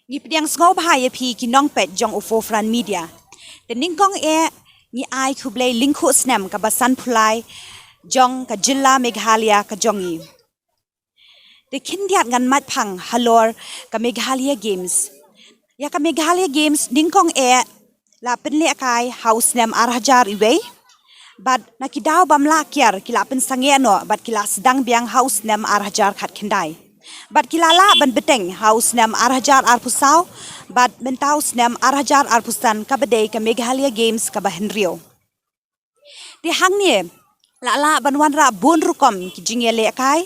Ngi pediang sngau bahaya pi ki nong pet jong ufo fran media. Dan ningkong ngi ai kublay lingku snem ka basan pulai jong ka jilla Meghalaya ka jongi. De kindiat ngan mat pang halor ka Meghalaya Games. Ya ka Meghalaya Games ningkong la penle kai house nem arhajar iwe. Bad nakidaw bam lakyar kila pen sangeno bad kila sedang biang house nem arhajar khat kindai. Bad kilala ban beteng house nem arhajar arpusau bad mentaus nem arhajar arpusan kabadai ka Meghalaya Games ka Bahenrio. Di hangnie la banwan ra bon rukom ki jingye le kai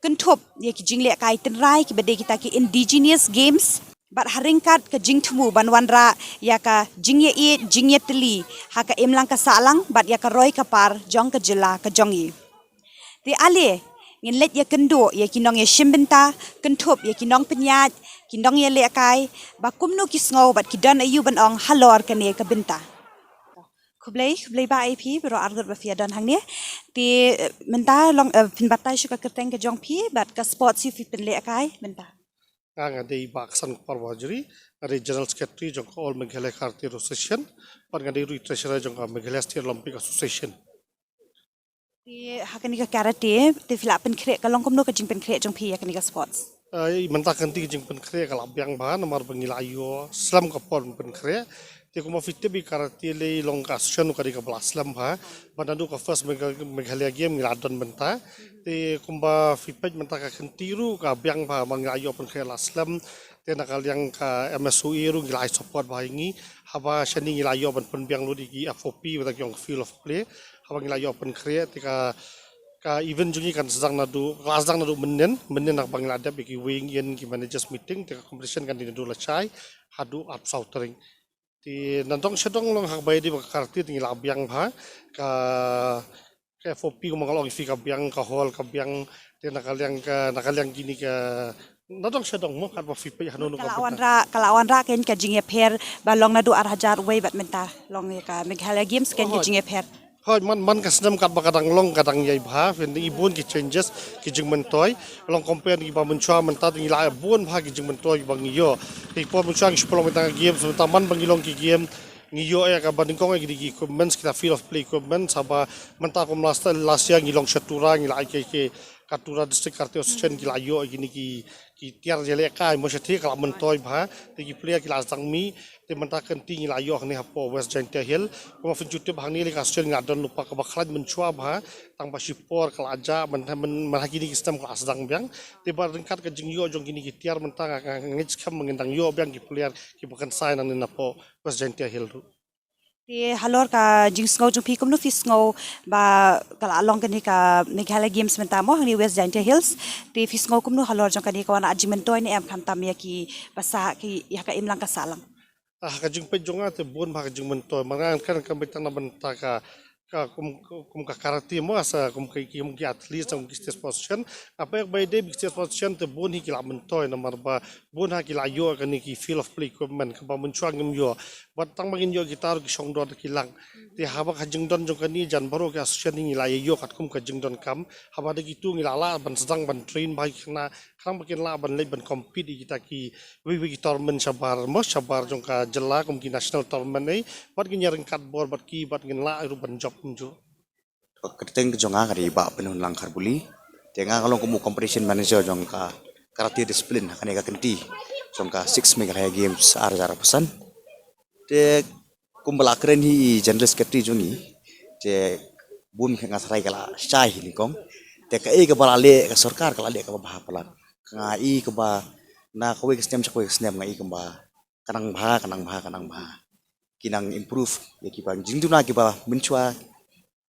kentup ye ki jingle kai tenrai ki badai kita ki indigenous games bat haringkat ke jingtumu banwan ra ya ka jingye teli ha ka imlang ka salang bat ya ka roy kapar jong ka jela ka jongi di ale ngin let ya kendo ya kinong ya shimbenta kentup ya kinong penyat kinong ya le kai ba kumnu ki sngo bat ki dan ayu ban ong halor ka ne ka benta kublay ba IP bro argot ba fia dan hangni ti menta long pinbatai shuka kerteng ke jong pi bat ka sports yu fi penle kai menta Nga di baksan parwajuri ada General Secretary jong All Meghalaya Karate Association par nga di Treasurer jong Meghalaya State Olympic Association ti hakani ka karate ti fila pen kre ka long komno ka jing pen kre jong pi hakani ka sports mentak kanti jeng pen kre kala biang ba namar bengilayo slam ka por pen kre ti kuma fitte bi karate le long ka association ka di ka blas slam ba banadu ka first Meghalaya game ngiladon benta ti kumba fipaj mentak kanti ru ka biang ba mangilayo pen kre slam ti nakal yang ka MSUI ru ngilai support ba ingi haba shani ngilayo pen biang lu di FOP with yung field of play haba ngilayo pen kre ti ka event jungi kan sedang nadu menen nak bangladep ki wing yen ki managers meeting te competition kan dinadu lachai hadu up southering ti nantong sedong long hak bay di karti tingi labiang ba ka FOP ko mangalong fi ka biang ka hall ka biang te nakalyang gini ka nantong sedong mo kan fi pa hanu kalawan ra ken ka jing per ba long nadu arhajar way bat menta long ka Meghalaya Games ken ka jing per Hoi man kasnam kat bakadang long kadang yai bha fendi ibun ki changes ki jing mentoy long compare ki ba menchua mentat ngi la bun bha ki jing mentoy bang yo ki po menchua ki spolong metang game so man bang long ki game ngi yo ka banding kong ki equipments kita field of play equipment saba mentak kom last year ngi long shatura ngi la ke Katura district Karate Association ki layo gini ki tiar jele ka mo shathi kala mentoy bha te ki player ki lasang mi te menta kanti ngi layo khni hapo West Giant Hill ko fin jutte bhangni le kastel ngadon lupa ka bakhlaj menchua bha tang ba sipor kala aja men gini sistem kelas dang biang te bar ringkat ka jingyo jong gini ki tiar menta ngich kham mengendang yo biang ki player ki bukan sai nang napo West Giant Hill ti halor ka jing sngo jong pi komno fi sngo ba kala long kani ka Meghalaya Games menta mo hangni West Giant Hills ti fi sngo komno halor jong kani ka wana ajimen toy ni em kham tam ya ki basa ki ya ka imlang ka salang kajing pejonga te bon ba kajing mento mangan kan kan betang na benta kum ka karate mo asa kum ki athlete kum ki stage position apa yak by day stage position te bon hi kila mento na marba bon ha kila yo kan ki field of play equipment ka ba menchuang ngem yo batang magin yo gitar ki song dor kilang te haba kajing don jong kan ni jan baro ka association ni la yo kat kum kajing don kam haba de gitu ngila ban sedang ban train ba kana kang makin la ban le ban compete kita ki wi tournament sabar jong ka jela kum ki national tournament nei bat ki nyering kat bor bat ki bat ngin la ru ban job kunjo Keteng jonga kari ba penun lang karbuli tenga kalong kumu competition manager jong ka karate discipline kane ka kenti jong ka 6 Meghalaya Games ar pesan te kumbala keren hi general secretary jongi te bun kha ngasrai kala chai ni kong te ka e ka balale ka sarkar kala le ka bah palan nga i ka ba na kowe ka stem nga i ka ba kanang bha kinang improve ya ki ba jingduna ki ba menchua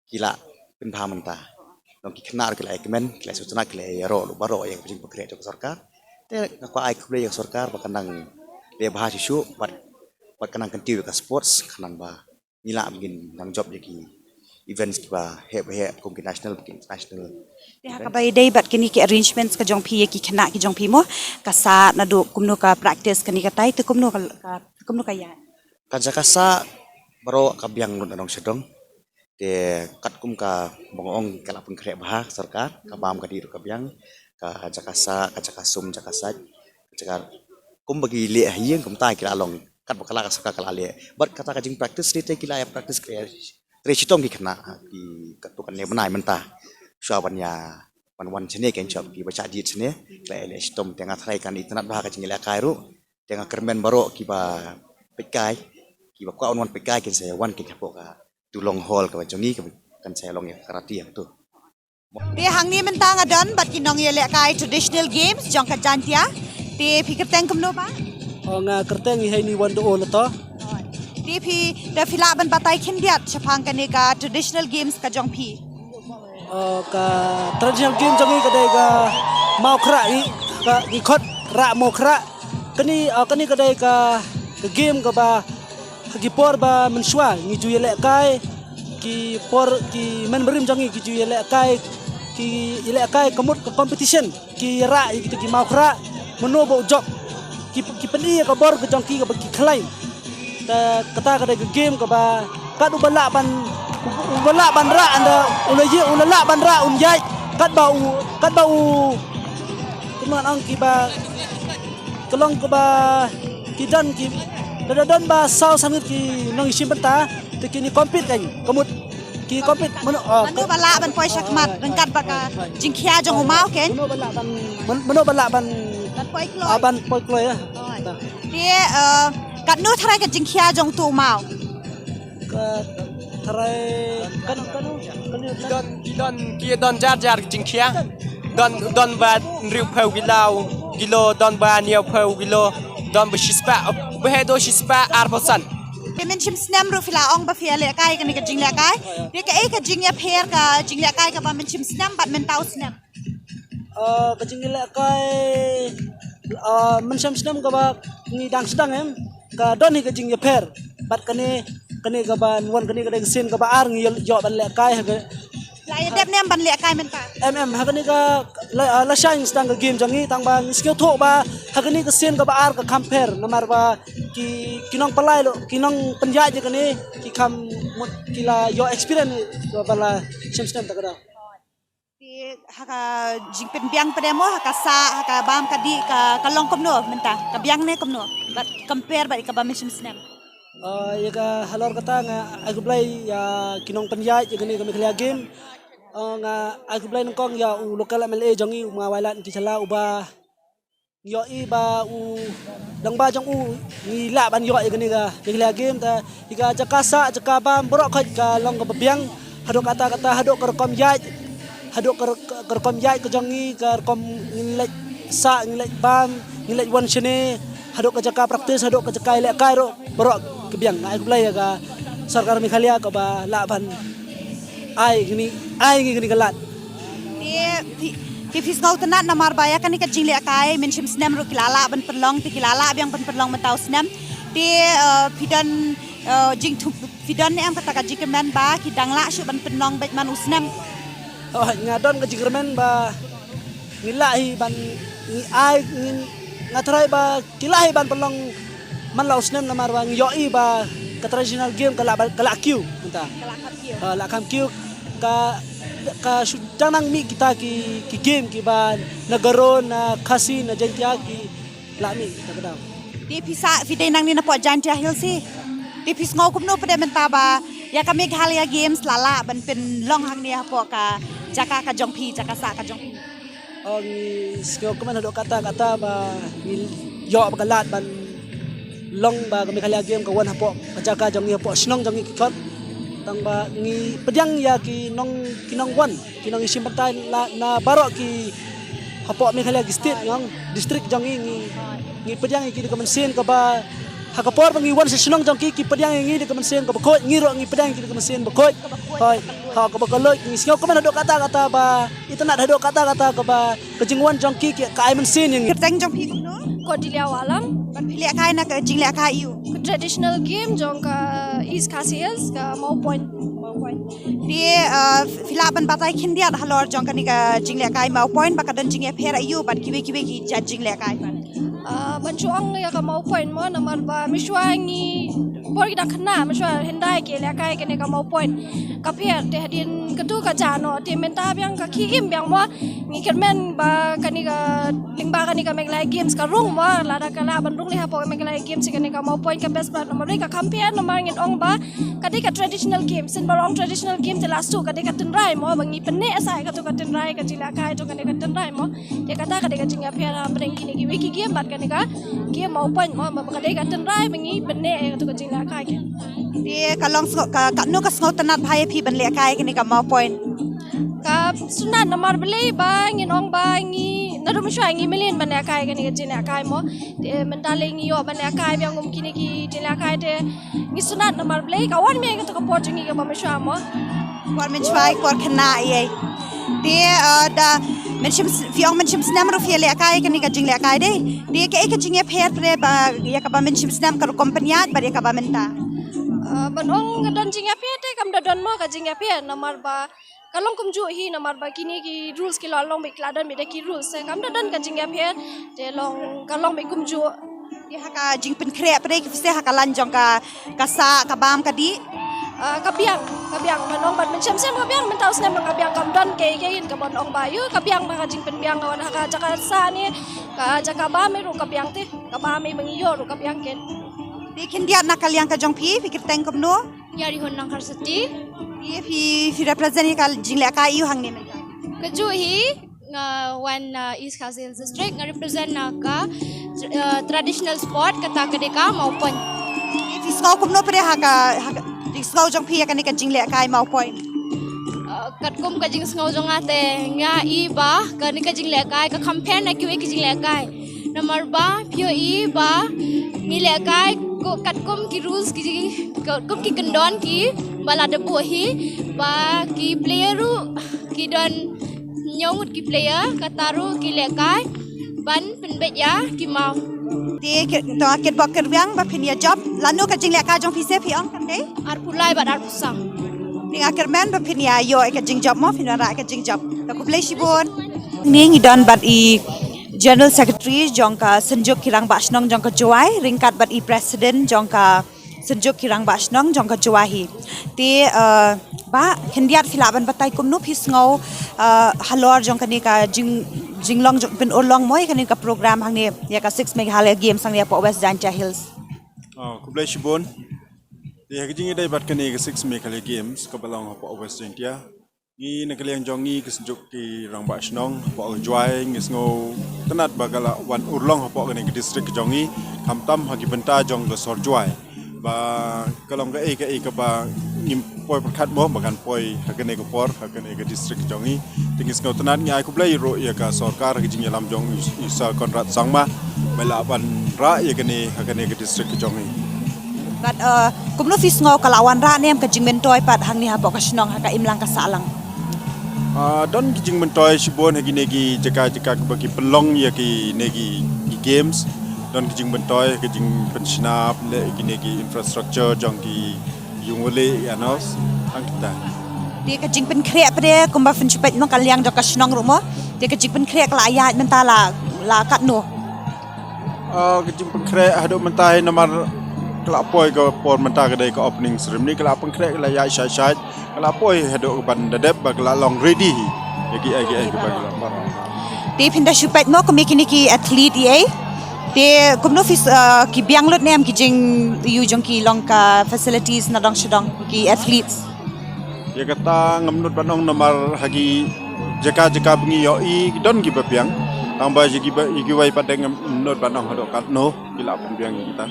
kila pindah menta dong ki kenar kila ekmen kila sutuna kila yaro lu baro yang pijing pekre jok sarkar te ko ai kuble yang sarkar bakanang le bah sisu bat kanang kenti ka sports kanang ba nila begin nang job ki events ki ba he kum ki national international ya ka bay day bat kini ki arrangements ka jong pi ki khana ki jong pi mo ka sa na do kumno ka practice kani ka tai te kumno ka ya kajakasa baro kabyang nun anong sedong te kat kum ka bongong kala pun kre bah sarkar ka bam ka diru ka biang ka jakasa ka jakasum jakasat jakar kum bagi le hiang kum tai kila long kat bakala ka kala le but kata ka jing practice ni te kila ya practice kre chitong ki khana ki katukan ne banai menta sha banya wan chene ken chop ki bacha dit chene le chitom tenga thrai kan itnat ba ka jing le kai ru tenga kermen baro ki ba pekai ki ba ko on pekai ken se wan ki kapo ka tu long hall ka jongi kan se long ya karati yang tu Te hang ni mentang adon bat kinong ye lek kai traditional games jong ka jantia. Te pikir teng kumno ba? Nga kerteng hai ni wan do ol to. Te pi da fila ban batai khindiat chapang ka ne ka traditional games ka jong pi. Ka traditional game jangi ka dai ka mau khra i ka ni khot ra mau khra kani ka dai ka game ka ba ki por ba mensua ni ju ye lek kai ki por ki men berim jangi ki ju ye lek kai ki ile kai kamut ke competition ki ra gitu ki mau khra meno bo jok ki peni ka bor ke jongki ka ki khlai ta kata ka de game ka ba ka du bala ban ra anda ulala ban ra unjai kat ba u keman ang ki ba kelong ka ba ki dan ba saw sangat ki nang isim benta te ki ni compete kan kamut ki compete Manu bala ban poi shakmat rengkat baka jingkhia jong humau ken. meno bala ban Ban poi kloi. ban poi kloi ya Te kat nu tharai ka jingkhia jong tu mau. ka tarai kan don jar jing kia don ba riu phau gilo don ba niau phau gilo don ba shispa ba do shispa arbosan Te men chim snam ru fila ong ba fia lek kai ka ni ka jing lek kai. Te ka ka jing ya pher ka jing lek kai ka ba men chim snam bat men tau snam. kecing gila kai mensam senam ka ba ni dang sedang em ka don ni kecing ya per bat kane ka ba wan kane ka deng sen ka ba ar ngi yo ban le kai ha La ya dep nem ban lek kai men ta. ha kane ka la shine sedang ka game jangi tang ba skill tho ba ha kane ka sen ka ba ar ka compare namar ba ki kinong palai lo kinong penja je kane ki kam kila yo experience ka bala sem senam ta ka Te haka jing pen biang pedemo haka sa haka bam ka di ka long komno men ta. Ka biang ne komno. Bat compare bat ka ba men chim snam. ya ka halor kata nga aku play ya kinong penjaj ya kami kaya game nga aku play nongkong ya u lokal MLA jongi mga walan ki sala uba yo i ba u dang ba jong u ni la ban yo ya kaya game ta ika jakasa jakabam borok ka long ka biang hadok kata hadok ka kom jaj hadok ka kom jaj ka jongi ka kom ngilek sa ngilek bam ngilek wan shene hadok ka jaka praktis hadok ka jaka lek kai ro borok kebiang ai kulai ka sarkar Meghalaya ka ba laban ai gini galat Te fis ngau tenat namar baya kan ka jing lek kai men chim snam ru kilala ban perlong te kilala biang ban perlong men tau snam te pidan jing tu pidan ne am kata ka jing men ba ki dangla shu ban perlong bet man usnam ngadon ka jigermen ba ngilahi ban ni ai ngatrai ba kilahi ban perlong man laus nem namar bang yoi ba ka traditional game kala Q entah la kam Q ka sudang nang mi kita ki game ki ban nagaron na kasi na jantia ki la mi ta kadang Te pisa fidei nang ni na po jantia hill si te pis ngau kumno pade men ta ba ya ka Meghalaya games lala ban pen long hang ni po ka jaka ka jongpi jaka sa ka jongpi skill kaman hado kata ba yo ba kalat ban long ba kami Meghalaya game ka wan hapo kajaka jong hapo snong jong ikot tang ba ngi pedyang ya kinong wan kinong isim patay na baro ki hapo Meghalaya state ngong district jong ngi pedyang ki ka mensen ka ba hakapor bangi wan sa snong jong ki pedyang ngi ka mensen ka bakot ngiro ngi pedyang ki ka mensen bakot hoy ha ka bakalot ngi skill kaman hado kata ba itana hado kata ka ba kajingwan jong ki ka ai mensen ngi kerteng jongpi kumno Cordelia Walang, ban pilih kai na ka jing lek kai yu traditional game jong ka East Khasias ka Mau Point. Te fila ban batai khindia halor jong ka ni ka jing lek kai mau point baka dan jing e phera yu ban kiwe ki jing lek kai ban bancuang ya ka mau point mo namar ba miswangi por kita kena miswa hendai ke le kai ke ne ka mau point ka pher te hadin ketu ka jano te menta byang ka khim byang mo ngi kermen ba kani ka lingba kani ka meglai games ka rung mo la da kala ban rung le ha po meglai games ke ne ka mau point ka best ba namar ka kampian namar ngin ong ba kadi ka traditional games sin barong traditional game te last tu kadi ka tenrai mo bangi penne asai ka tu ka tenrai ka jila kai tu kani ka tenrai mo te kata kadi ka jinga pher breng kini ki wiki game bat kani ka game mau point mo ba kadi ka tenrai bangi penne ka tu ka jila kai ke Dia kalong ka no ka sngo tanat bhai phi ban le kai kini ka mau point. Ka sunan namar beli bang in ong bangi narum shwa ngi million ban kai kani ka jila kai mo te mentale ngi yo ban kai byang um kini ki jila kai te ngi sunan namar beli ka wan me ka tu ka pot ngi ka ba shwa mo Kwar men chwai kwar khna ye. Dia da men shim fiong men shim snam ro fi le kai kani ka jing le kai de. Dia ke ek jing ye pher pre ba ya ka ba men shim snam ka kompanyat ba ya ka ba menta. Ban ong don jing api te kam don mo ka jing api namar ba kalong kum ju hi namar ba kini ki rules ki long be kladan be ki rules kam don ka jing api te long kalong be kum ju Dia ka jing pen kre pre ki se ha ka lan jong ka sa ka bam ka di. kabiang ban ong ban men sem kabiang men tau snam kabiang kam don ke in ka bon ong ba yu kabiang ba ka jing pen biang wan ka jaka sa ni ka jaka ba me ru kabiang te ka ba me bangi yo ru kabiang ken Dia kindiat nakal yang ka jong phi fikir teng kom no. yari hon nang karsati Dia fi represent ka jing le kai yu hang ni menta. Keju hi one East Khasi Hills district nga represent na ka traditional sport kata kadeka maupun Dia fi sngo kom no pre ha ka di sngo jong phi ka ni ka jing le kai mau point. katkum ka jing sngaw jong ate nga i ba ka ni ka jing le kai ka campaign na kiwe ki jing le kai number ba pyo i ba ni le kai ko katkum ki rules ki katkum ki kendon ki bala de bo hi ba ki player ru ki don nyongut ki player kataru ki le kai ban penbet ya ki mau Dia to ket bok ker biang ba phin ya job lanu ka jing le ka jong phi se phi ong kan de. ar pulai ba ar pusang Ni akhir man ba phin ya yo ka jing job mo phin ra ka jing job. Ka ku play shibon. Ning dan bat i General Secretary jongka Senjuk Kirang Bashnong jongka Joai ringkat bat i President jongka Senjuk Kirang Bashnong jongka Joahi. Ti ba hendiat filaban batai kumnu pisngau halor jongka ni ka jinglong ben olong moi kan ni ka program hang ni ya ka 6 Meghalaya Games hang ni po West Janja Hills. Kublai Shibon. Dia kejing idai bat kani ke 6 Meghalaya Games ke balong apa West Janja. Gi nakaliang jongi ke Senjuk Kirang Bashnong apa Joai ngisngo tenat bagala wan urlong apa kani ke distrik jongi kamtam hagi benta jong ke Sor Joai. Ba kalong ke ba poi perkat mo bagan poi hakane ke por hakane ke distrik jongi tingis ngau tenat ngai kublai ro ya ka sarkar kejing yalam jong isa kontrat sangma melaban ra ya kani hakane ke distrik jongi. But kumno fis ngau kalawan ra nem ka jingmen toy pat hang ni ha po ka shnong ha ka imlang ka salang. Don kijing mentoy Shibon hagi negi jaka bagi pelong ya ki negi games don kijing mentoy kijing pensinap lagi negi infrastructure jong ki yungole anos angkita Dia ka jing pen krek pre kumba fen chupet no kalyang do ka shnong rumo. Dia ka jing pen krek la ya mentala la kat no. kijing pengkrek haduk mentai namar kelapoi ke por mentah kedai ke opening ceremony kelap pengkrek la ya syai kelapoi haduk ban dadep bagla long ready yagi ke bagla Dia pindah chupet mo kumikini ki athlete ye. Dia kumno fis ki biang lot nem ki jing yu jong ki long ka facilities na dong shidong ki athletes. Ya kata ngamnut banong namar hagi jaka bengi yo I don gi bapiang tambah jigi wai padeng ngamnut banong hadok katno gila pembiang kita.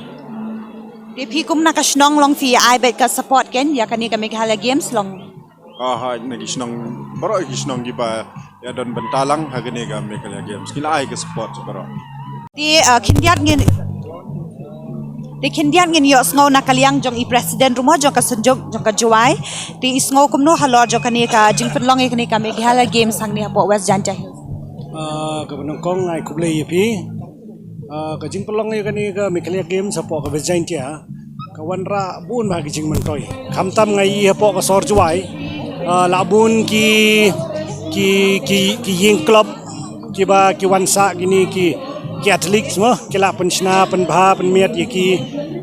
Dia pi kum na ka shnong long fi ai bet ka support ken ya kani ka Meghalaya Games long. Ha nagi snong baro gi snong gi ba ya don bentalang hagane ga Meghalaya Games kila ai ke support baro. Dia kindiat ngin yo sngo na kalyang jong i president rumo jong ka Senjuk jong ka Joai. Dia sngo kum no halor jong kani ka jing penlong e kani ka Meghalaya Games hang ni po West Janja Hills. Ka benongkong ai kublai pi ka jing pelong ai kani ka Meghalaya Games apo ka West Janja ka wanra bun ba jing mentoy kamtam ngai apo ka Sor Joai labun ki ying club ki ba ki wansa gini ki ki atlet semua kila penshna penbha penmiat yaki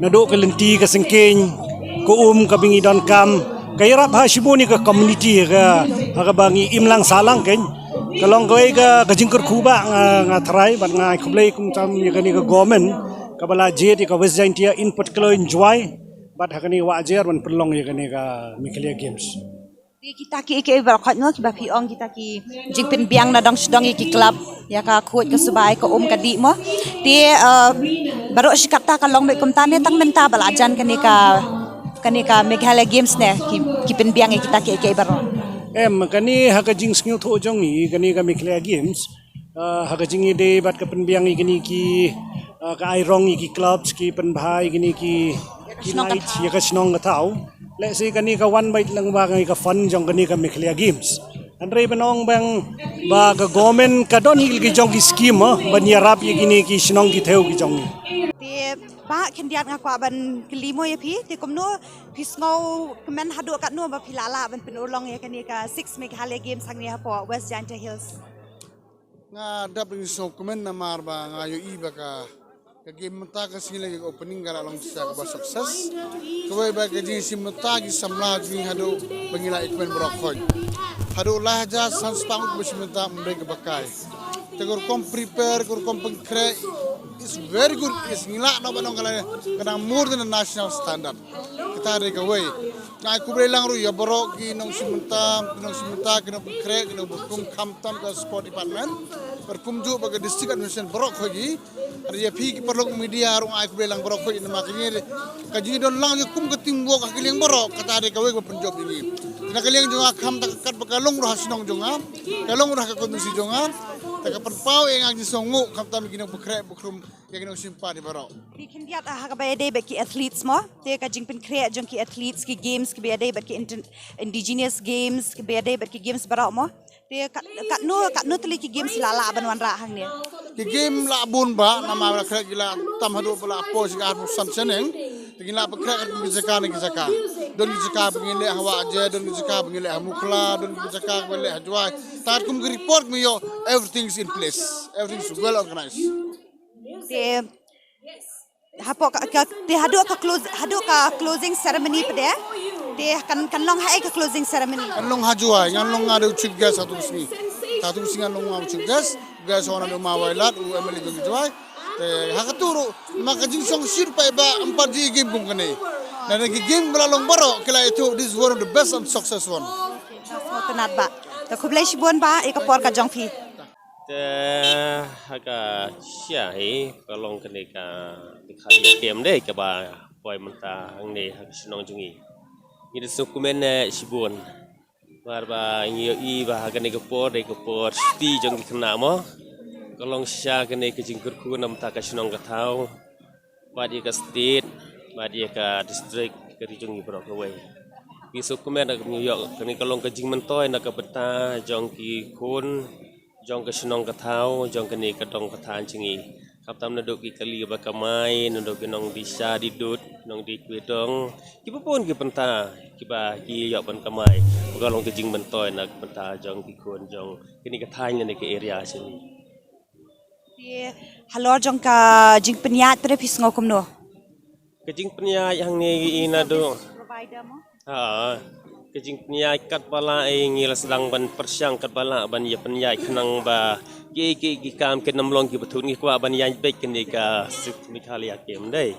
naduk ke lenti ke sengking ko ka bingi don kam kaya rap ha shibuni ke community ka bangi imlang salang ken kalong koi ka jingkur kuba ngatrai ban ngai kublai kum tam yakani ka government ka bala jet ka west jaintia in particular enjoy bat hakani wajer ban pelong yakani ka Mikhaelia games. Di kita ki berkat no ki bapi ong kita ki jingpin biang na dong sedong ki club ya ka kuat ke subai ka ka di mo di baru sikata ka long me kum tane tang menta balajan kani ka Meghalaya games ne ki pin biang kita ki baro kani haka jing sngiu tho jong ni kani ka Mikhaelia games haka jing de bat ka pen biang kini ki ka airong ki clubs ki pen bhai kini ki night ya ka snong ka tau let's say kani ka one bite lang ba ka fun jong kani ka Mikhaelia games andre benong bang ba ka government ka don hil ki jong ki scheme ban yarap ye kini ki snong ki theu ki jong di ba kendiat ngakwa ban kelimo ya pi di komno pisngau kemen hadu kat no ba pilala ban penulong ya kani ka 6 Meghalaya games hang ni po West Jaintia Hills nga dapat so kemen namar ba ngayo iba ka game mata ka sila yung opening gara long sa ba success kawai ba ka jing si mata gi samla jing hado bangila ikmen brokhoy hado lahja sanspang ko si mata mbeg bakay tegur kom prepare kur kom pengkre is very good is ngila no banong kala kana more than a national standard kita re kawai na ku bre lang ru ya borok gi nong si mata kino pengkre kino kum kamtam ka sport department perkumju baga district administration borok hoji ya pi ki perlu media rong ai belang borok ko ina makini ka ji don lang kum ka timbo ka kiling borok kata de kawe ko penjob ini na kiling jonga kham tak kat bakalong ro hasinong jonga kalong ro ka kondisi jonga tak perpau yang agi songu kham tam gino bukre bukrum yang gino simpa di borok di kendiat ha ka bayade beki athletes mo te ka jingpin create jong ki athletes ki games ki bayade beki indigenous games ki bayade beki games barok mo te kat no teli ki games lala ban wan ra hang ne ki game la bun ba nama la kra gila tam hadu bala apo sigar musan seneng tingila bakra kan bizaka ni bizaka don bizaka bengile hawa aja don bizaka bengile hamukla don bizaka bengile hajwa tar kum report me yo everything is in place everything is well organized te hapo te hadu ka closing ceremony pade te kan long hai ka closing ceremony kan long hajwa ngan long ngadu chief guest satu singa long ngadu chief guest gas ona do mawailat u emeli go jwai te hakaturu maka jing song sir pa ba 4 ji game kum kane na ngi game belalong baro kila itu this is one of the best and success one tenat ba ta kublai shibon ba e ka por ka jongfi te haka sia hi kalong kane ka Mikhaelia game de ka ba poi menta hang ne hak sinong jungi ni dokumen shibon barba ngiyo i ba kane ko por sti jong kena mo kalong sya kane ke jingkur ku nam ta ka sinong ka thau ba di ka state ba di ka district ke jong i bro ka wei ki dokumen ak ngiyo kane kalong ka jing mentoy na ka beta jong ki kun jong ka sinong ka thau jong kane ka dong ka than jingi kaptam na do ki kali ba kamai na do ki nong bisa didut nong di kwedong ki pun ki penta ki ba ki yo ban kamai ga long ki jing bentoy nak penta jong ki kun jong kini ka thai ne ke area sini ti halor jong ka jing penyat pre pis ngokum no ke jing penya yang ni ina do provider mo ke jing penya kat bala ngil sedang ban persiang kat bala ban ya penya khnang ba ki kam ke namlong ki betun ki kwa ban yan bek ni ka Mikhaelia game dai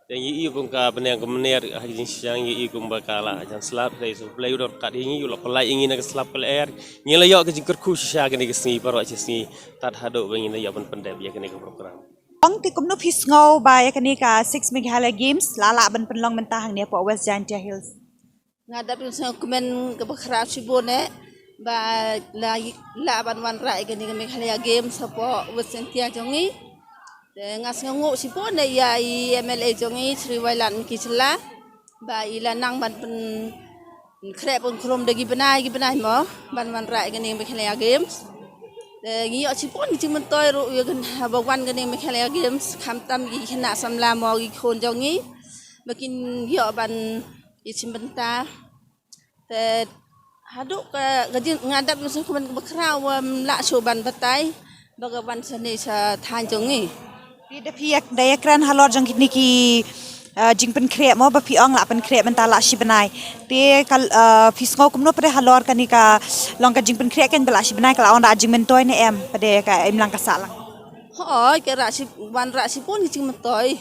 dan yi kum ka benang ke mener hajin siang yi kum bakala jan slap dai so play dor kat yi lo pelai ingin ke slap ke air ngila yo ke jingkur khu sha ke ni ke sni baro che sni tat hado bengin ya ban pendep ya ke ni ke program ong ti kumno pis ngau ba ya kani ka 6 Meghalaya games lala ban penlong mentahang ni po West Jaintia Hills ngadap yung komen ke bakra sibon ba la ban wan ra ke ni Meghalaya games po West Jaintia jongi ngas ngu sibon ya i MLA jongi Sri Wailan ki chla ba ila nang ban pen krep pun krom de gi benai mo ban wan ra ke ni Meghalaya games ngi yo sibon ji men toy ru yo kan ba wan ke ni Meghalaya games kham tam gi khna samla mo gi khon jongi bakin yo ban isim benta te haduk ka gajin ngadap musuh kuman bakrau la soban batai bagawan seni sa than jongi Di da piak daya kran halor jong kini ki jing pen krep mo ba pi ong la pen krep mentala shi benai te kal fisngo kumno pre halor kani ka long ka jing pen krep kan bela shi benai kala on da jing mentoy ne em pade ka em lang ka salang hoi ke ra si wan ra si pun jing mentoi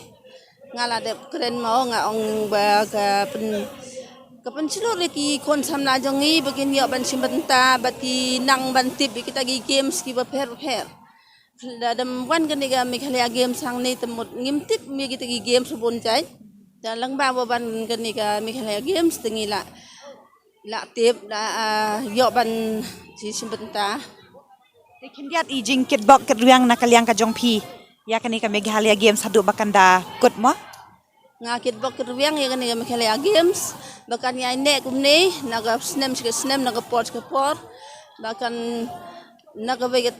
ngala de keren mau nga ong ba ka pen silo ki kon samna jongi bagin yo ban simbenta bati nang ban tip kita gi games ki ba per dalam wan kan ga Meghalaya games sang ni temut ngimtip mi kita gi games bun jai dalang ba ban kan ga Meghalaya games tengi la tip da yo ban si simbenta te kindiat i jing kit bok ket riang na kalyang ka jong pi ya kani ka Meghalaya games hadu bakanda kut mo ngakit bok kerwiang ya kan ga Meghalaya games bahkan ya ne kumni naga snem naga port bahkan naga beget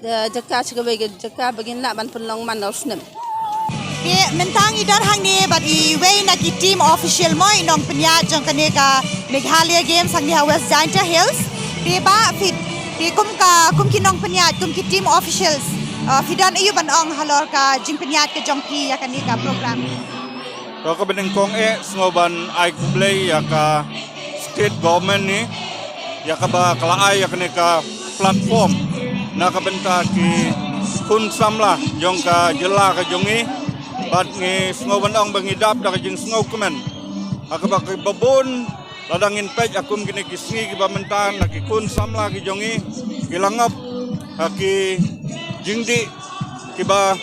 jaka bagin la ban penlong man snem Di mentang idar hang ni bat i way na ki team official mo inong penya jong kani ka Meghalaya games hang ni West Giant Hills di ba fit di kum kinong penya kum ki team officials fidan ayu ban ong halor ka jing penya ka jong pi ya kani ka program Kau ka benengkong sengoban ai kublay ya ka state government ni ya ka ba kalaay ya ka platform na ka benta ki kun samla jong ka jela ka jongi bat ngi sengoban ong bangidap da ka jing sengau kemen aka ba ki babon ladangin pej akum gini ki singi ki ba mentan na ki kun samla ki jongi ki langap ki jingdi ki ba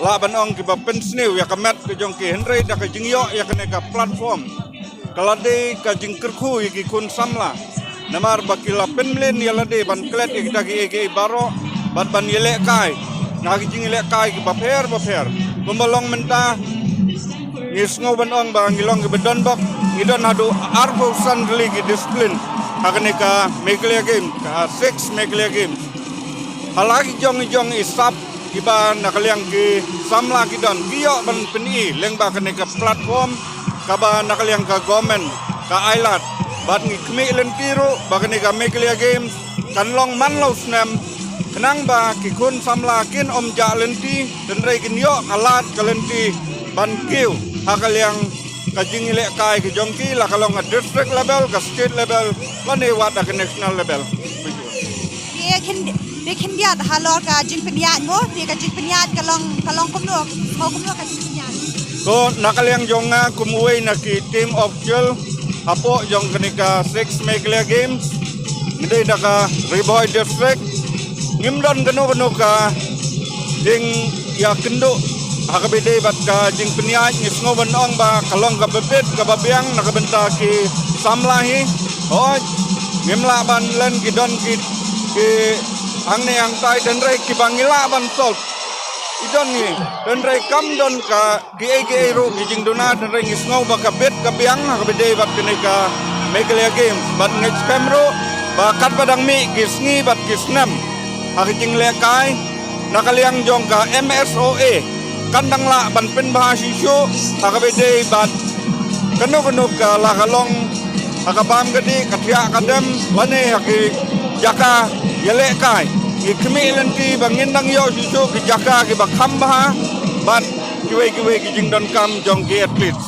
laban ong ki ba pensniu ya kamet ke jong ki henry da ka jingyo ya ka platform kalade ka jingkerku ki kun samla namar bakila penmlen ya lade ban klet ki da ki baro ban yele kai na ki jingile kai ki ba pher pembalong menta ngisngo ban ong ba ngilong ki bedon bok ngidon hadu arbo sandli ki disiplin hakane ka Meghalaya game ka 6 Meghalaya game halagi jong isap iba nakaliang ki samla ki don kiyo ban peni lengba kene ka platform kaba nakaliang ka government ka island bat ngi kmi lentiro bakane ka Meghalaya games kanlong manlo snem kenang ba ki kun samla kin ja lenti denrei kin yo alat kalenti ban kiu hakaliang ka jingile kai ki jongki la kalong a district level ka state level lane wat ka national level Di kindiat halor ka jing penya mo di ka jing penya kalong kumno ka jing penya So nakaliang jonga kumuwi na ki team of Jil hapo jong kanika 6 Meghalaya games ngide da ka Riboy district ngimdon kanu ka ding ya kendo hakabide bat ka jing penya ngisngo banong ba kalong ka bebet ka babiang nakabenta ki samlahi o ngimla ban len gidon ki ang ne ang tay denrei ki bangila ban sol idon ni denrei kam don ka gi ro gijing dona denrei ngisngau ba ka bet ka biang ka bede bat kene ka Meghalaya game bat next camero ba kat padang mi gisngi bat gisnam hakijing le kai nakaliang jong ka MSOA kandang la ban pen bahasisyo ka bede bat kanu ka la kalong hakabam gadi katia kadem lane haki jaka yele kai ikmi lenti bangindang yo susu ki jaka ki bakhamba bat kiwe ki jingdon kam jong ki athletes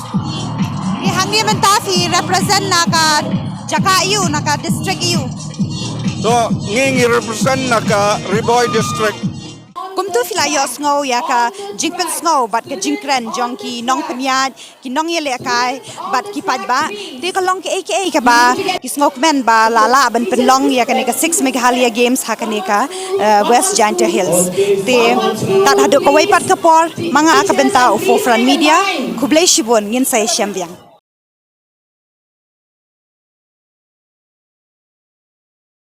Di hangi mentafi represent na ka jaka iu na ka district iu so ngi represent na ka Riboy district kumtu fila yo sngo ya ka jingpen sngo bat ka jingkren jong ki nong penya ki nong yele kai bat ki paj ba di kalong ki aka ka ba ki sngo men ba la ban penlong ya ka 6 Meghalaya games ha ka West Giant Hills te tat hadu ka wai pat ka por mga ka benta ufo fran media kublai shibon ngin sai shambyang